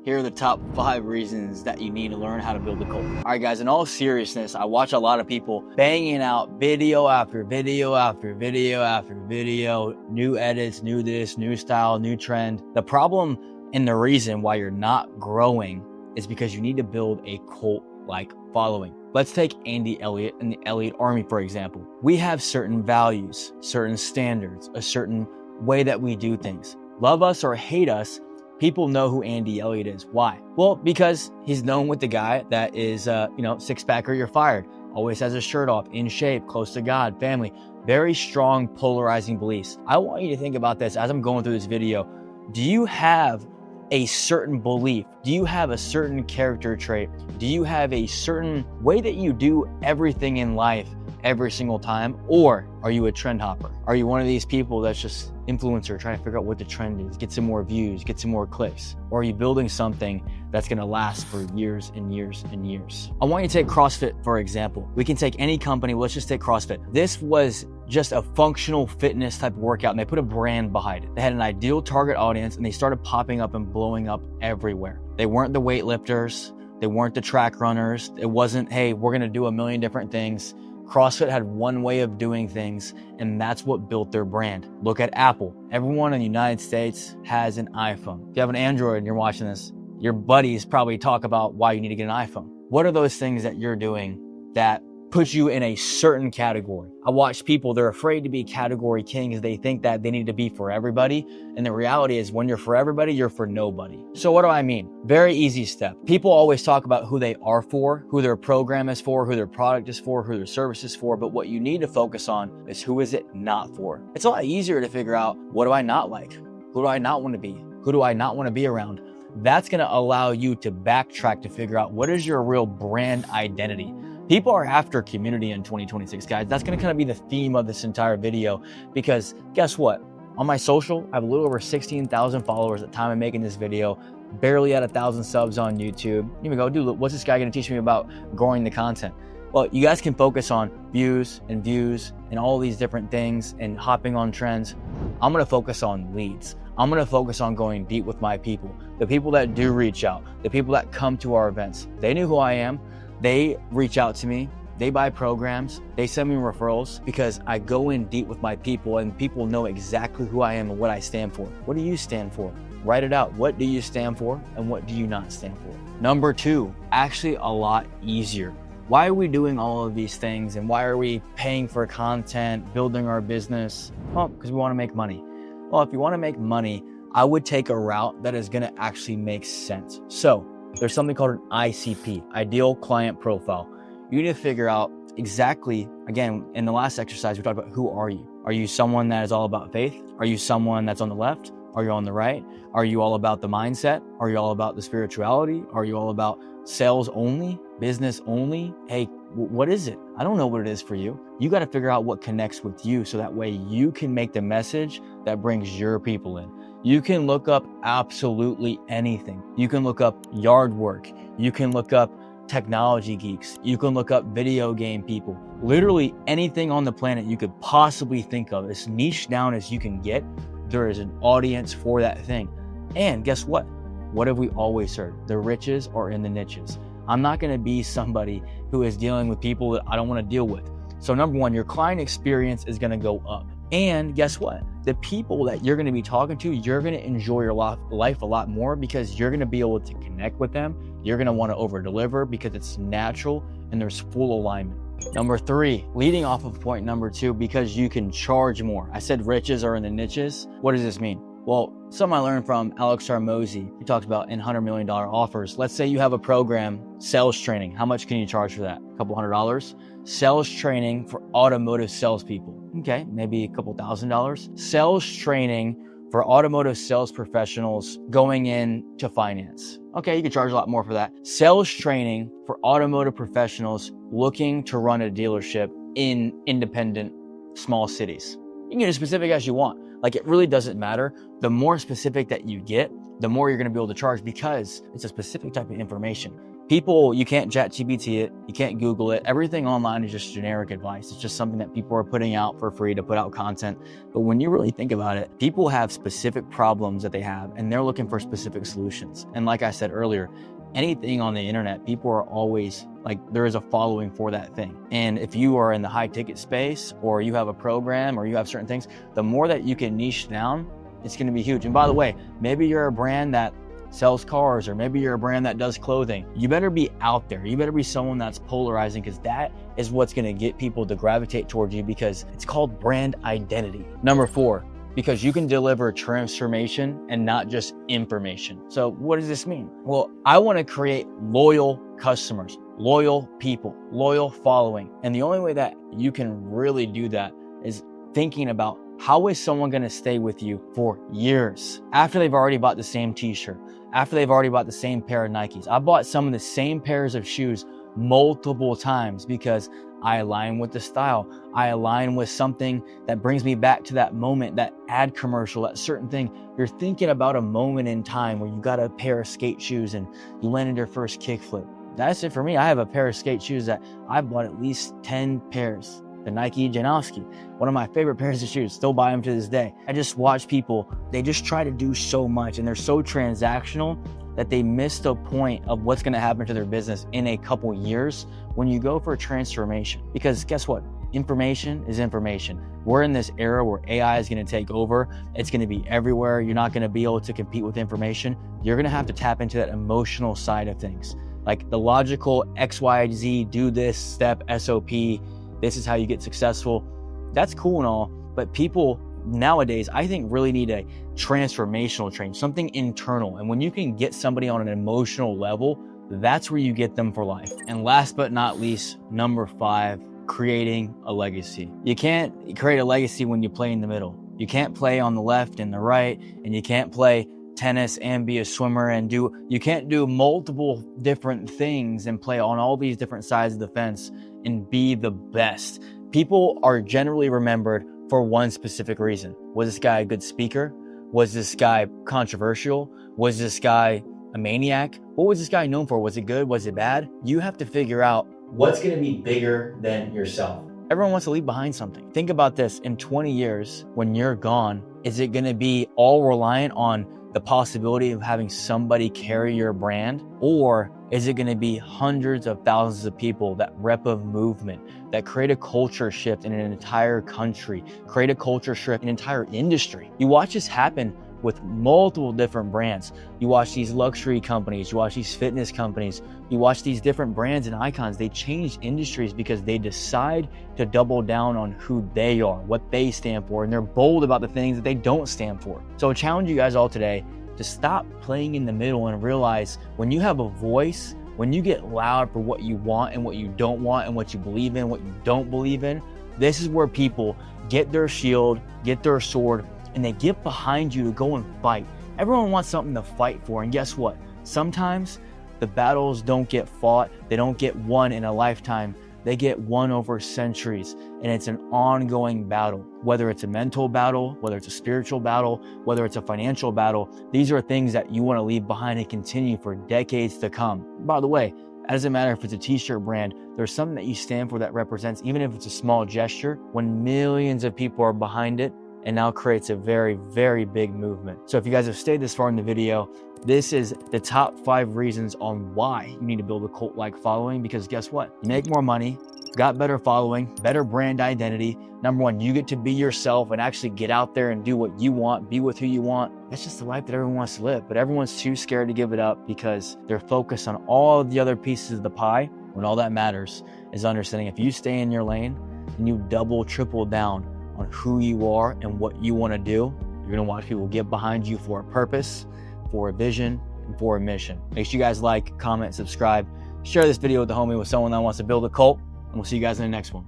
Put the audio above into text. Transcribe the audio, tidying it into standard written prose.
Here are the top 5 reasons that you need to learn how to build a cult. All right, guys, in all seriousness, I watch a lot of people banging out video after video after video after video, new edits, new this, new style, new trend. The problem and the reason why you're not growing is because you need to build a cult-like following. Let's take Andy Elliott and the Elliott Army, for example. We have certain values, certain standards, a certain way that we do things. Love us or hate us, people know who Andy Elliott is. Why? Well, because he's known with the guy that is, six-pack or you're fired. Always has his shirt off, in shape, close to God, family. Very strong, polarizing beliefs. I want you to think about this as I'm going through this video. Do you have a certain belief? Do you have a certain character trait? Do you have a certain way that you do everything in life every single time? Or are you a trend hopper? Are you one of these people that's just influencer trying to figure out what the trend is, get some more views, get some more clicks? Or are you building something that's gonna last for years and years and years? I want you to take CrossFit, for example. We can take any company, let's just take CrossFit. This was just a functional fitness type of workout and they put a brand behind it. They had an ideal target audience and they started popping up and blowing up everywhere. They weren't the weightlifters, they weren't the track runners. It wasn't, hey, we're gonna do a million different things. CrossFit had one way of doing things, and that's what built their brand. Look at Apple. Everyone in the United States has an iPhone. If you have an Android and you're watching this, your buddies probably talk about why you need to get an iPhone. What are those things that you're doing that puts you in a certain category? I watch people, they're afraid to be category kings. They think that they need to be for everybody. And the reality is when you're for everybody, you're for nobody. So what do I mean? Very easy step. People always talk about who they are for, who their program is for, who their product is for, who their service is for. But what you need to focus on is who is it not for. It's a lot easier to figure out, what do I not like? Who do I not want to be? Who do I not want to be around? That's going to allow you to backtrack to figure out what is your real brand identity. People are after community in 2026, guys. That's going to kind of be the theme of this entire video because guess what? On my social, I have a little over 16,000 followers at the time of making this video, barely at 1,000 subs on YouTube. You can go, dude, what's this guy going to teach me about growing the content? Well, you guys can focus on views and all these different things and hopping on trends. I'm going to focus on leads. I'm going to focus on going deep with my people, the people that do reach out, the people that come to our events. They knew who I am. They reach out to me, they buy programs, they send me referrals because I go in deep with my people and people know exactly who I am and what I stand for. What do you stand for? Write it out. What do you stand for and what do you not stand for? Number 2, actually a lot easier. Why are we doing all of these things and why are we paying for content, building our business? Well, because we want to make money. Well, if you want to make money, I would take a route that is going to actually make sense. So there's something called an ICP, Ideal Client Profile. You need to figure out exactly, again, in the last exercise, we talked about who are you? Are you someone that is all about faith? Are you someone that's on the left? Are you on the right? Are you all about the mindset? Are you all about the spirituality? Are you all about sales only, business only? Hey, what is it? I don't know what it is for you. You got to figure out what connects with you so that way you can make the message that brings your people in. You can look up absolutely anything. You can look up yard work. You can look up technology geeks. You can look up video game people. Literally anything on the planet you could possibly think of, as niche down as you can get, there is an audience for that thing. And guess what? What have we always heard? The riches are in the niches. I'm not going to be somebody who is dealing with people that I don't want to deal with. So number 1, your client experience is going to go up. And guess what? The people that you're going to be talking to, you're going to enjoy your life a lot more because you're going to be able to connect with them. You're going to want to over deliver because it's natural and there's full alignment. Number 3, leading off of point number 2, because you can charge more. I said riches are in the niches. What does this mean? Well, something I learned from Alex Hormozi, he talks about in $100 million offers. Let's say you have a program, sales training. How much can you charge for that? A couple $100s. Sales training for automotive salespeople. Okay, maybe a couple $1,000s. Sales training for automotive sales professionals going into finance. Okay, you can charge a lot more for that. Sales training for automotive professionals looking to run a dealership in independent small cities. You can get as specific as you want. Like, it really doesn't matter. The more specific that you get, the more you're going to be able to charge because it's a specific type of information. People, you can't chat GPT it, you can't Google it. Everything online is just generic advice. It's just something that people are putting out for free to put out content. But when you really think about it, people have specific problems that they have, and they're looking for specific solutions. And like I said earlier, anything on the internet, people are always like, there is a following for that thing. And if you are in the high ticket space, or you have a program, or you have certain things, the more that you can niche down, it's going to be huge. And by the way, maybe you're a brand that sells cars, or maybe you're a brand that does clothing. You better be out there. You better be someone that's polarizing, because that is what's going to get people to gravitate towards you, because it's called brand identity. Number 4, because you can deliver transformation and not just information. So what does this mean? Well, I want to create loyal customers, loyal people, loyal following. And the only way that you can really do that is thinking about, how is someone going to stay with you for years after they've already bought the same t-shirt, after they've already bought the same pair of Nikes? I bought some of the same pairs of shoes multiple times because I align with the style. I align with something that brings me back to that moment, that ad commercial, that certain thing. You're thinking about a moment in time where you got a pair of skate shoes and you landed your first kickflip. That's it for me. I have a pair of skate shoes that I bought at least 10 pairs. The Nike Janowski, one of my favorite pairs of shoes, still buy them to this day. I just watch people, they just try to do so much, and they're so transactional that they miss the point of what's going to happen to their business in a couple years when you go for transformation. Because guess what? Information is information. We're in this era where AI is going to take over. It's going to be everywhere. You're not going to be able to compete with information. You're going to have to tap into that emotional side of things. Like the logical XYZ, do this step, SOP, this is how you get successful. That's cool and all, but people nowadays, I think, really need a transformational change, something internal. And when you can get somebody on an emotional level, that's where you get them for life. And last but not least, number 5, creating a legacy. You can't create a legacy when you play in the middle. You can't play on the left and the right, and you can't play tennis and be a swimmer and you can't do multiple different things and play on all these different sides of the fence and be the best. People are generally remembered for one specific reason. Was this guy a good speaker? Was this guy controversial? Was this guy a maniac? What was this guy known for? Was it good? Was it bad? You have to figure out what's going to be bigger than yourself. Everyone wants to leave behind something. Think about this. In 20 years, when you're gone, is it going to be all reliant on the possibility of having somebody carry your brand? Or is it going to be hundreds of thousands of people that rep a movement, that create a culture shift in an entire country, create a culture shift in an entire industry? You watch this happen with multiple different brands. You watch these luxury companies, you watch these fitness companies, you watch these different brands and icons. They change industries because they decide to double down on who they are, what they stand for, and they're bold about the things that they don't stand for. So I challenge you guys all today to stop playing in the middle and realize when you have a voice, when you get loud for what you want and what you don't want and what you believe in, what you don't believe in, this is where people get their shield, get their sword, and they get behind you to go and fight. Everyone wants something to fight for, and guess what? Sometimes the battles don't get fought, they don't get won in a lifetime, they get won over centuries, and it's an ongoing battle. Whether it's a mental battle, whether it's a spiritual battle, whether it's a financial battle, these are things that you want to leave behind and continue for decades to come. By the way, it doesn't matter if it's a t-shirt brand, there's something that you stand for that represents, even if it's a small gesture, when millions of people are behind it, and now creates a very, very big movement. So if you guys have stayed this far in the video, this is the top 5 reasons on why you need to build a cult-like following, because guess what? You make more money, got better following, better brand identity. Number 1, you get to be yourself and actually get out there and do what you want, be with who you want. That's just the life that everyone wants to live, but everyone's too scared to give it up because they're focused on all of the other pieces of the pie, when all that matters is understanding if you stay in your lane and you double, triple down on who you are and what you want to do, you're going to watch people get behind you for a purpose, for a vision, and for a mission. Make sure you guys like, comment, subscribe, share this video with the homie, with someone that wants to build a cult, and we'll see you guys in the next one.